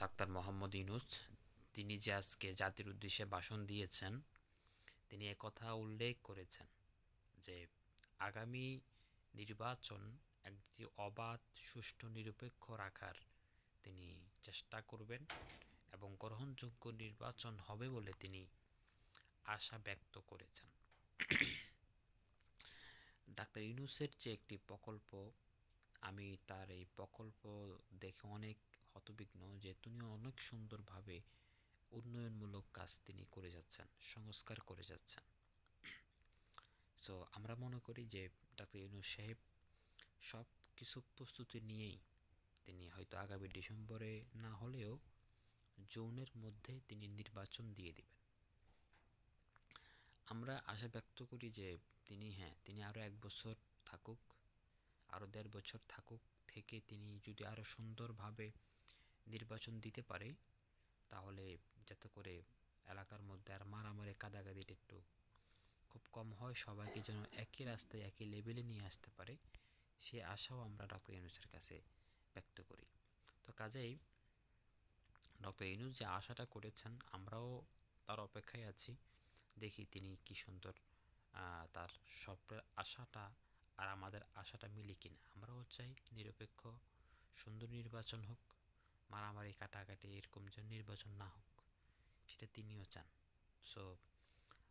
Doctor Mohammad Yunus তিনি যে আজকে জাতির উদ্দেশ্যে ভাষণ দিয়েছেন, তিনি একথা উল্লেখ করেছেন যে আগামী নির্বাচন একটি অবাধ, সুষ্ঠু, নিরপেক্ষ রাখার তিনি চেষ্টা করবেন এবং গ্রহণযোগ্য নির্বাচন হবে বলে তিনি আশা ব্যক্ত করেছেন। ডাক্তার ইউনূসের যে একটি প্রকল্প, আমি তার এই প্রকল্প দেখে অনেক হতবিগ্ন যে তিনি অনেক সুন্দরভাবে উন্নয়নমূলক কাজ তিনি করে যাচ্ছেন, সংস্কার করে যাচ্ছেন। সো আমরা মনে করি যে ডাক্তার ইউনূস সাহেব সব কিছু প্রস্তুতি নিয়েই তিনি হয়তো আগামী ডিসেম্বরে না হলেও জুনের মধ্যে তিনি নির্বাচন দিয়ে দিবেন। আমরা আশা ব্যক্ত করি যে তিনি আরও 1 বছর থাকুক, আরও 1.5 বছর থাকুক, থেকে তিনি যদি আরও সুন্দরভাবে নির্বাচন দিতে পারে, তাহলে যাতে করে এলাকার মধ্যে আর মারামারি কাদাকাদিটা একটু খুব কম হয়, সবাইকে যেন একই রাস্তায় একই লেভেলে নিয়ে আসতে পারে, সে আশাও আমরা ডক্টর ইউনূসের কাছে ব্যক্ত করি। তো কাজেই ডক্টর ইউনূস যে আশাটা করেছেন, আমরাও তার অপেক্ষায় আছি। দেখি তিনি কি সুন্দর তার সব আশাটা আর আমাদের আশাটা মিলে কিনা। আমরাও চাই নিরপেক্ষ সুন্দর নির্বাচন হোক, মারামারি কাটাকাটি এরকম যেন নির্বাচন না হোক, সেটা তিনিও চান। সো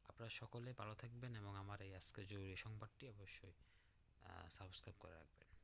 আপনারা সকলে ভালো থাকবেন এবং আমার এই আজকের জরুরি সংবাদটি অবশ্যই সাবস্ক্রাইব করে রাখবেন।